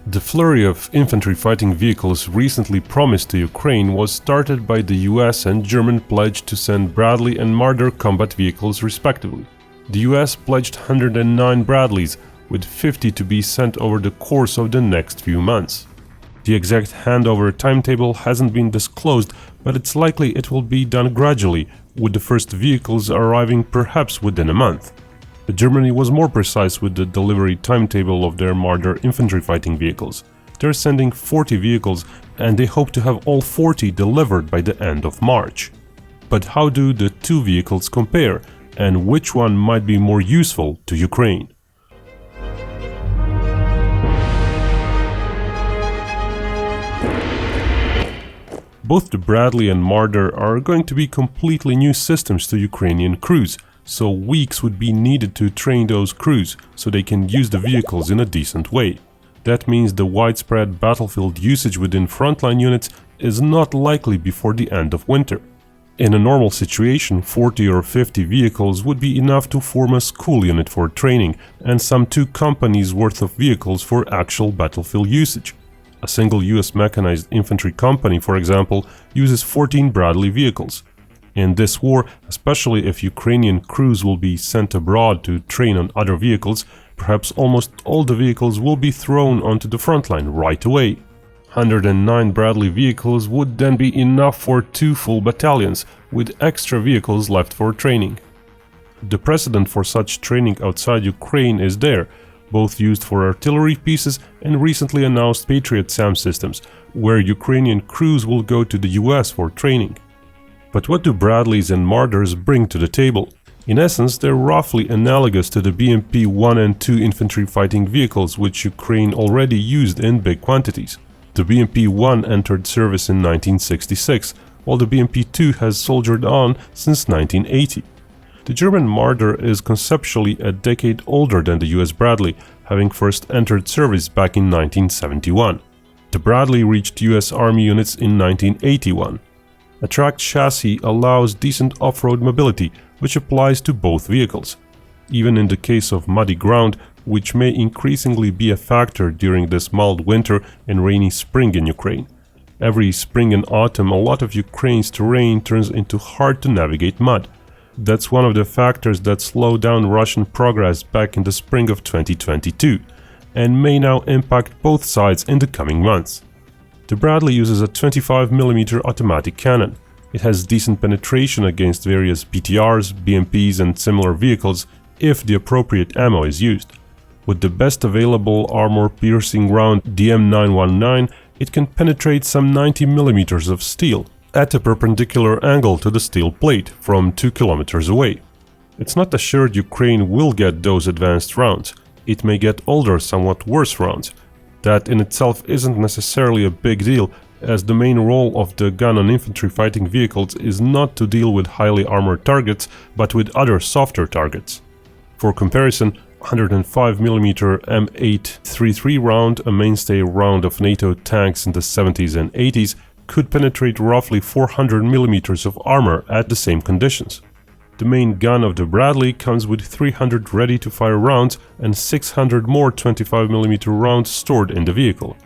The flurry of infantry fighting vehicles recently promised to Ukraine was started by the US and German pledge to send Bradley and Marder combat vehicles respectively. The US pledged 109 Bradleys, with 50 to be sent over the course of the next few months. The exact handover timetable hasn't been disclosed, but it's likely it will be done gradually, with the first vehicles arriving perhaps within a month. Germany was more precise with the delivery timetable of their Marder infantry fighting vehicles. They're sending 40 vehicles and they hope to have all 40 delivered by the end of March. But how do the two vehicles compare, and which one might be more useful to Ukraine? Both the Bradley and Marder are going to be completely new systems to Ukrainian crews, so weeks would be needed to train those crews so they can use the vehicles in a decent way. That means the widespread battlefield usage within frontline units is not likely before the end of winter. In a normal situation, 40 or 50 vehicles would be enough to form a school unit for training and some 2 companies worth of vehicles for actual battlefield usage. A single US mechanized infantry company, for example, uses 14 Bradley vehicles. In this war, especially if Ukrainian crews will be sent abroad to train on other vehicles, perhaps almost all the vehicles will be thrown onto the front line right away. 109 Bradley vehicles would then be enough for 2 full battalions, with extra vehicles left for training. The precedent for such training outside Ukraine is there, both used for artillery pieces and recently announced Patriot SAM systems, where Ukrainian crews will go to the US for training. But what do Bradleys and Marders bring to the table? In essence, they're roughly analogous to the BMP 1 and 2 infantry fighting vehicles which Ukraine already used in big quantities. The BMP 1 entered service in 1966, while the BMP 2 has soldiered on since 1980. The German Marder is conceptually a decade older than the US Bradley, having first entered service back in 1971. The Bradley reached US Army units in 1981. A tracked chassis allows decent off-road mobility, which applies to both vehicles. Even in the case of muddy ground, which may increasingly be a factor during this mild winter and rainy spring in Ukraine. Every spring and autumn, a lot of Ukraine's terrain turns into hard-to-navigate mud. That's one of the factors that slowed down Russian progress back in the spring of 2022, and may now impact both sides in the coming months. The Bradley uses a 25mm automatic cannon. It has decent penetration against various PTRs, BMPs and similar vehicles if the appropriate ammo is used. With the best available armor-piercing round DM919, it can penetrate some 90mm of steel at a perpendicular angle to the steel plate from 2 kilometers away. It's not assured Ukraine will get those advanced rounds. It may get older, somewhat worse rounds. That in itself isn't necessarily a big deal, as the main role of the gun on infantry fighting vehicles is not to deal with highly armored targets, but with other softer targets. For comparison, 105mm M833 round, a mainstay round of NATO tanks in the 70s and 80s, could penetrate roughly 400mm of armor at the same conditions. The main gun of the Bradley comes with 300 ready-to-fire rounds and 600 more 25mm rounds stored in the vehicle.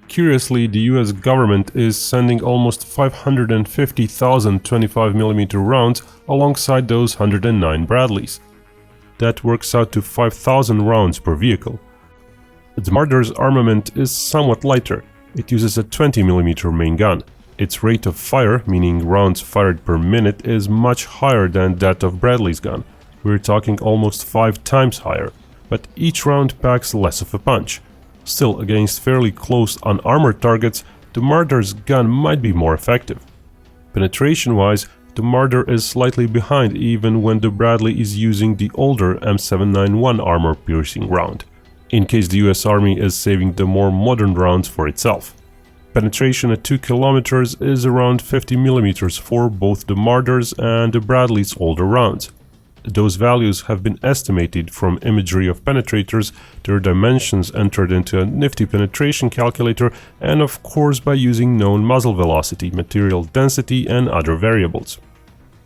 Curiously, the US government is sending almost 550,000 25mm rounds alongside those 109 Bradleys. That works out to 5,000 rounds per vehicle. The Marder's armament is somewhat lighter. It uses a 20mm main gun. Its rate of fire, meaning rounds fired per minute, is much higher than that of Bradley's gun. We're talking almost 5 times higher, but each round packs less of a punch. Still, against fairly close unarmored targets, the Marder's gun might be more effective. Penetration-wise, the Marder is slightly behind even when the Bradley is using the older M791 armor-piercing round, in case the US Army is saving the more modern rounds for itself. Penetration at 2 kilometers is around 50mm for both the Marders and the Bradley's older rounds. Those values have been estimated from imagery of penetrators, their dimensions entered into a nifty penetration calculator, and of course by using known muzzle velocity, material density and other variables.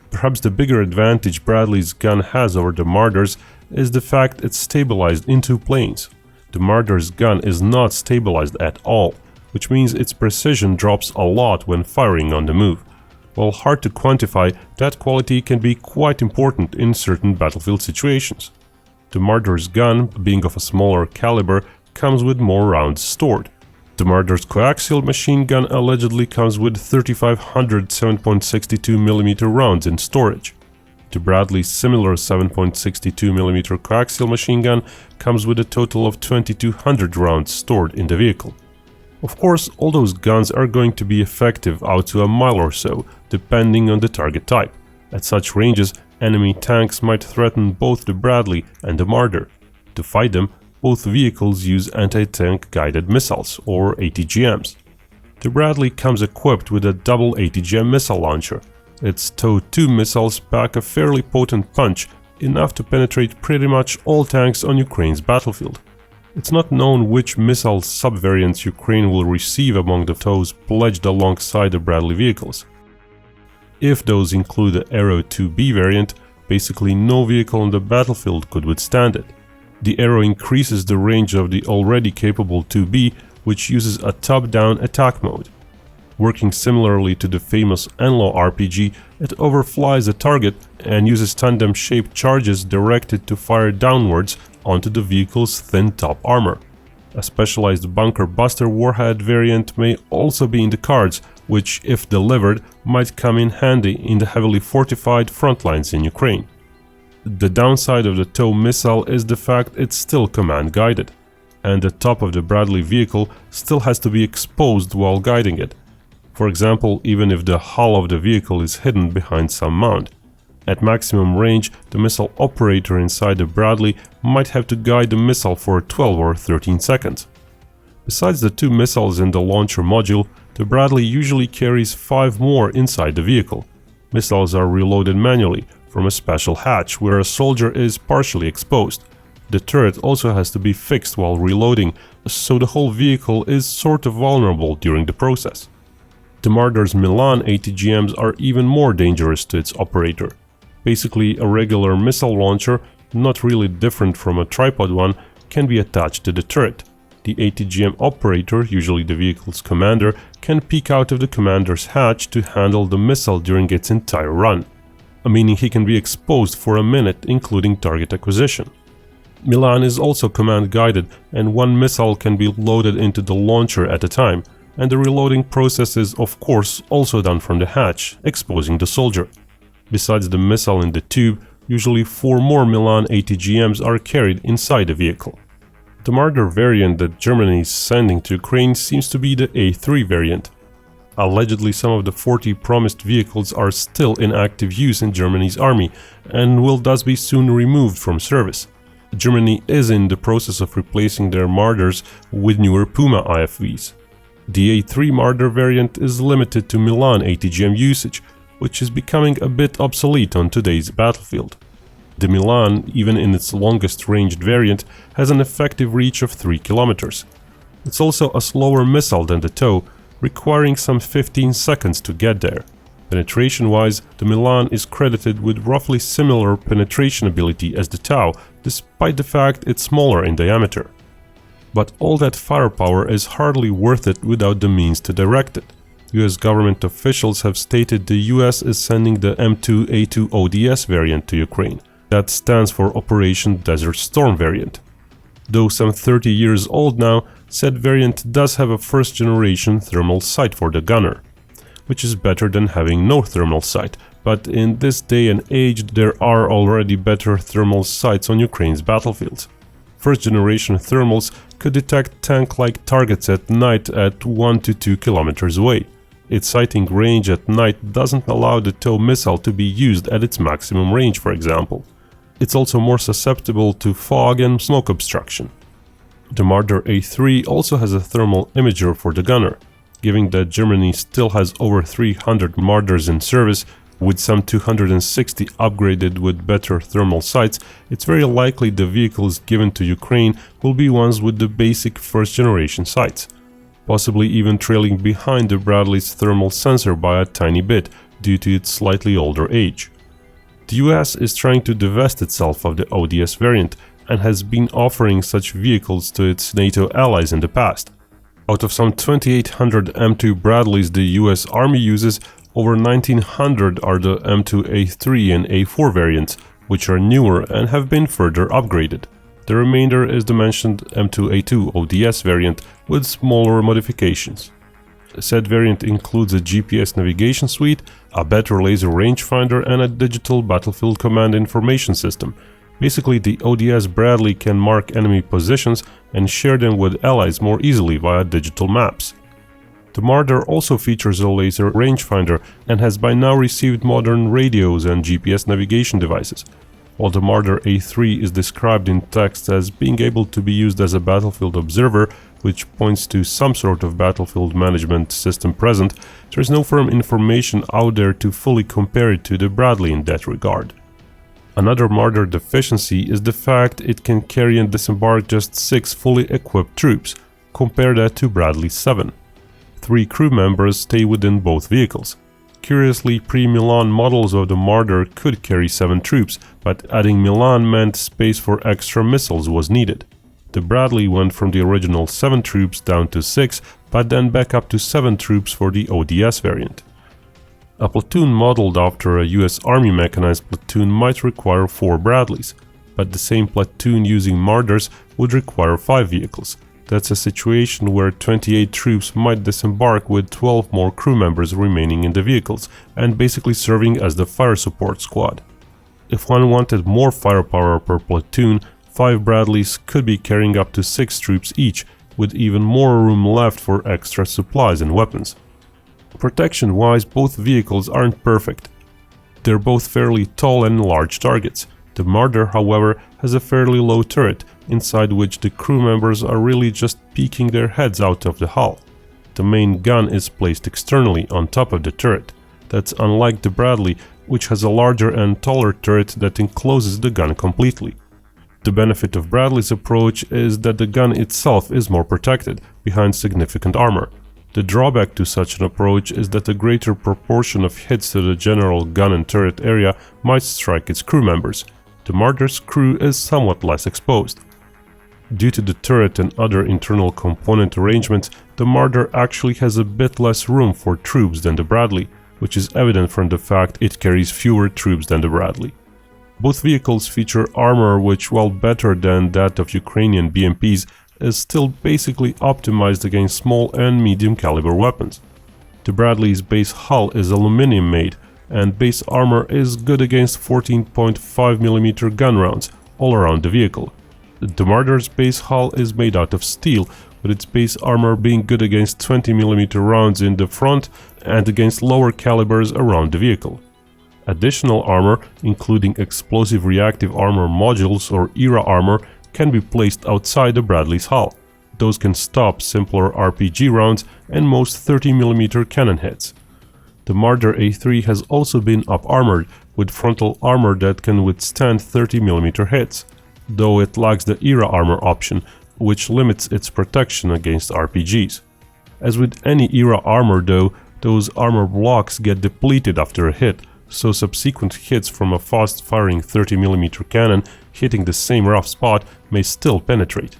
Perhaps the bigger advantage Bradley's gun has over the Marders is the fact it's stabilized in 2 planes. The Marder's gun is not stabilized at all, which means its precision drops a lot when firing on the move. While hard to quantify, that quality can be quite important in certain battlefield situations. The Marder's gun, being of a smaller caliber, comes with more rounds stored. The Marder's coaxial machine gun allegedly comes with 3,500 7.62mm rounds in storage. The Bradley's similar 7.62mm coaxial machine gun comes with a total of 2,200 rounds stored in the vehicle. Of course, all those guns are going to be effective out to a mile or so, depending on the target type. At such ranges, enemy tanks might threaten both the Bradley and the Marder. To fight them, both vehicles use anti-tank guided missiles, or ATGMs. The Bradley comes equipped with a double ATGM missile launcher. Its TOW-2 missiles pack a fairly potent punch, enough to penetrate pretty much all tanks on Ukraine's battlefield. It's not known which missile subvariants Ukraine will receive among the TOWs pledged alongside the Bradley vehicles. If those include the Arrow 2B variant, basically no vehicle on the battlefield could withstand it. The Arrow increases the range of the already capable 2B, which uses a top-down attack mode. Working similarly to the famous NLAW RPG, it overflies a target and uses tandem-shaped charges directed to fire downwards onto the vehicle's thin top armor. A specialized bunker buster warhead variant may also be in the cards, which, if delivered, might come in handy in the heavily fortified front lines in Ukraine. The downside of the TOW missile is the fact it's still command-guided, and the top of the Bradley vehicle still has to be exposed while guiding it. For example, even if the hull of the vehicle is hidden behind some mound. At maximum range, the missile operator inside the Bradley might have to guide the missile for 12 or 13 seconds. Besides the 2 missiles in the launcher module, the Bradley usually carries 5 more inside the vehicle. Missiles are reloaded manually from a special hatch where a soldier is partially exposed. The turret also has to be fixed while reloading, so the whole vehicle is sort of vulnerable during the process. The Marder's Milan ATGMs are even more dangerous to its operator. Basically, a regular missile launcher, not really different from a tripod one, can be attached to the turret. The ATGM operator, usually the vehicle's commander, can peek out of the commander's hatch to handle the missile during its entire run, meaning he can be exposed for a minute, including target acquisition. Milan is also command-guided, and one missile can be loaded into the launcher at a time, and the reloading process is, of course, also done from the hatch, exposing the soldier. Besides the missile in the tube, usually 4 more Milan ATGMs are carried inside the vehicle. The Marder variant that Germany is sending to Ukraine seems to be the A3 variant. Allegedly, some of the 40 promised vehicles are still in active use in Germany's army and will thus be soon removed from service. Germany is in the process of replacing their Marders with newer Puma IFVs. The A3 Marder variant is limited to Milan ATGM usage, which is becoming a bit obsolete on today's battlefield. The Milan, even in its longest ranged variant, has an effective reach of 3 kilometers. It's also a slower missile than the TOW, requiring some 15 seconds to get there. Penetration-wise, the Milan is credited with roughly similar penetration ability as the TOW, despite the fact it's smaller in diameter. But all that firepower is hardly worth it without the means to direct it. US government officials have stated the US is sending the M2A2 ODS variant to Ukraine. That stands for Operation Desert Storm variant. Though some 30 years old now, said variant does have a first-generation thermal sight for the gunner, which is better than having no thermal sight, but in this day and age there are already better thermal sights on Ukraine's battlefields. First-generation thermals could detect tank-like targets at night at 1 to 2 kilometers away. Its sighting range at night doesn't allow the TOW missile to be used at its maximum range, for example. It's also more susceptible to fog and smoke obstruction. The Marder A3 also has a thermal imager for the gunner. Given that Germany still has over 300 Marders in service, with some 260 upgraded with better thermal sights, it's very likely the vehicles given to Ukraine will be ones with the basic first-generation sights, possibly even trailing behind the Bradley's thermal sensor by a tiny bit due to its slightly older age. The US is trying to divest itself of the ODS variant, and has been offering such vehicles to its NATO allies in the past. Out of some 2,800 M2 Bradleys the US Army uses, over 1,900 are the M2A3 and A4 variants, which are newer and have been further upgraded. The remainder is the mentioned M2A2 ODS variant with smaller modifications. Said variant includes a GPS navigation suite, a better laser rangefinder and a digital battlefield command information system. Basically, the ODS Bradley can mark enemy positions and share them with allies more easily via digital maps. The Marder also features a laser rangefinder and has by now received modern radios and GPS navigation devices. While the Marder A3 is described in text as being able to be used as a battlefield observer, which points to some sort of battlefield management system present, there is no firm information out there to fully compare it to the Bradley in that regard. Another Marder deficiency is the fact it can carry and disembark just 6 fully equipped troops. Compare that to Bradley's 7. 3 crew members stay within both vehicles. Curiously, pre-Milan models of the Marder could carry 7 troops, but adding Milan meant space for extra missiles was needed. The Bradley went from the original 7 troops down to 6, but then back up to 7 troops for the ODS variant. A platoon modeled after a US Army mechanized platoon might require 4 Bradleys, but the same platoon using Marders would require 5 vehicles. That's a situation where 28 troops might disembark with 12 more crew members remaining in the vehicles and basically serving as the fire support squad. If one wanted more firepower per platoon, 5 Bradleys could be carrying up to 6 troops each, with even more room left for extra supplies and weapons. Protection-wise, both vehicles aren't perfect. They're both fairly tall and large targets. The Marder, however, has a fairly low turret, inside which the crew members are really just peeking their heads out of the hull. The main gun is placed externally on top of the turret. That's unlike the Bradley, which has a larger and taller turret that encloses the gun completely. The benefit of Bradley's approach is that the gun itself is more protected, behind significant armor. The drawback to such an approach is that a greater proportion of hits to the general gun and turret area might strike its crew members. The Marder's crew is somewhat less exposed. Due to the turret and other internal component arrangements, the Marder actually has a bit less room for troops than the Bradley, which is evident from the fact it carries fewer troops than the Bradley. Both vehicles feature armor which, while better than that of Ukrainian BMPs, is still basically optimized against small and medium caliber weapons. The Bradley's base hull is aluminum made, and base armor is good against 14.5mm gun rounds all around the vehicle. The Marder's base hull is made out of steel, with its base armor being good against 20mm rounds in the front and against lower calibers around the vehicle. Additional armor, including explosive reactive armor modules or ERA armor, can be placed outside the Bradley's hull. Those can stop simpler RPG rounds and most 30mm cannon hits. The Marder A3 has also been up-armored with frontal armor that can withstand 30mm hits, though it lacks the ERA armor option, which limits its protection against RPGs. As with any ERA armor though, those armor blocks get depleted after a hit, so subsequent hits from a fast-firing 30mm cannon hitting the same rough spot may still penetrate.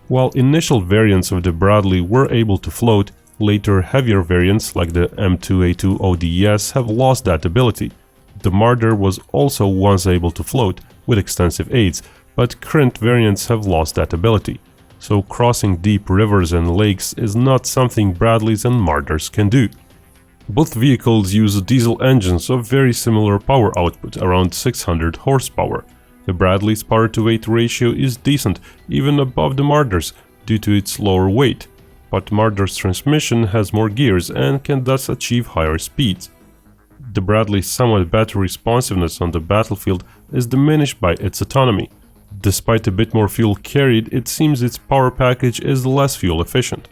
While initial variants of the Bradley were able to float, later heavier variants like the M2A2 ODS have lost that ability. The Marder was also once able to float, with extensive aids, but current variants have lost that ability. So crossing deep rivers and lakes is not something Bradleys and Marders can do. Both vehicles use diesel engines of very similar power output, around 600 horsepower. The Bradley's power-to-weight ratio is decent, even above the Marder's, due to its lower weight, but Marder's transmission has more gears and can thus achieve higher speeds. The Bradley's somewhat better responsiveness on the battlefield is diminished by its autonomy. Despite a bit more fuel carried, it seems its power package is less fuel efficient.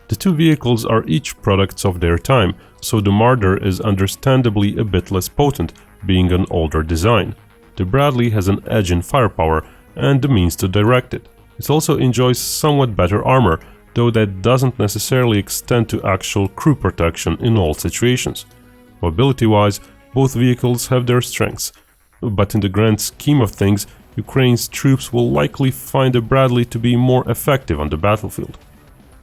The two vehicles are each products of their time, so the Marder is understandably a bit less potent, being an older design. The Bradley has an edge in firepower and the means to direct it. It also enjoys somewhat better armor, though that doesn't necessarily extend to actual crew protection in all situations. Mobility-wise, both vehicles have their strengths, but in the grand scheme of things, Ukraine's troops will likely find a Bradley to be more effective on the battlefield.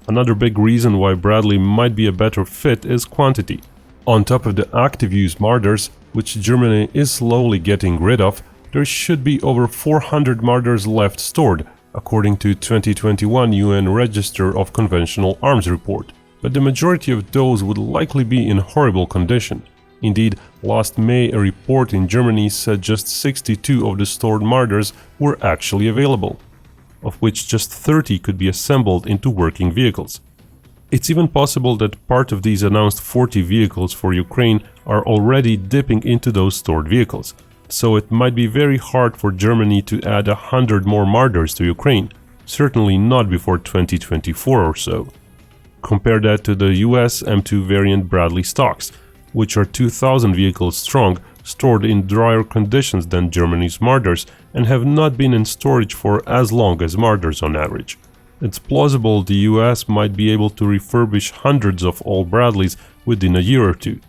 Another big reason why Bradley might be a better fit is quantity. On top of the active use Marders, which Germany is slowly getting rid of, there should be over 400 Marders left stored, according to 2021 UN Register of Conventional Arms report. But the majority of those would likely be in horrible condition. Indeed, last May a report in Germany said just 62 of the stored Marders were actually available, of which just 30 could be assembled into working vehicles. It's even possible that part of these announced 40 vehicles for Ukraine are already dipping into those stored vehicles, so it might be very hard for Germany to add 100 more Marders to Ukraine, certainly not before 2024 or so. Compare that to the US M2 variant Bradley stocks, which are 2,000 vehicles strong, stored in drier conditions than Germany's Marders, and have not been in storage for as long as Marders on average. It's plausible the US might be able to refurbish hundreds of old Bradleys within a year or two.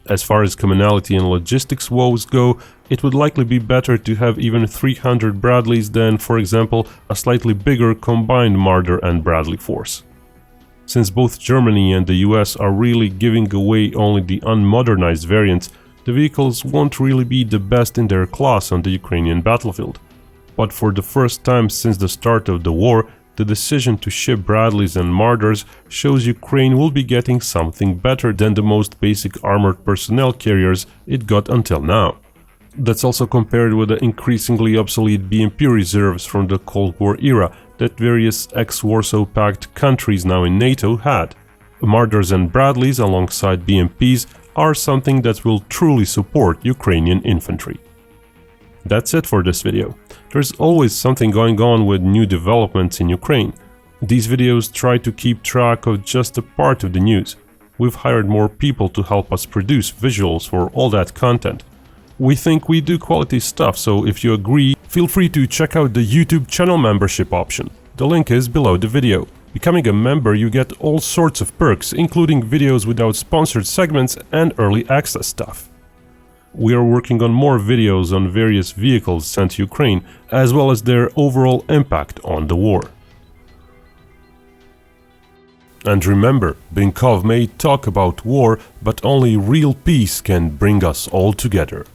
As far as commonality and logistics woes go, it would likely be better to have even 300 Bradleys than, for example, a slightly bigger combined Marder and Bradley force. Since both Germany and the US are really giving away only the unmodernized variants, the vehicles won't really be the best in their class on the Ukrainian battlefield. But for the first time since the start of the war, the decision to ship Bradleys and Marders shows Ukraine will be getting something better than the most basic armored personnel carriers it got until now. That's also compared with the increasingly obsolete BMP reserves from the Cold War era that various ex-Warsaw Pact countries now in NATO had. Marders and Bradleys alongside BMPs are something that will truly support Ukrainian infantry. That's it for this video. There's always something going on with new developments in Ukraine. These videos try to keep track of just a part of the news. We've hired more people to help us produce visuals for all that content. We think we do quality stuff, so if you agree, feel free to check out the YouTube channel membership option. The link is below the video. Becoming a member, you get all sorts of perks, including videos without sponsored segments and early access stuff. We are working on more videos on various vehicles sent to Ukraine, as well as their overall impact on the war. And remember, Binkov may talk about war, but only real peace can bring us all together.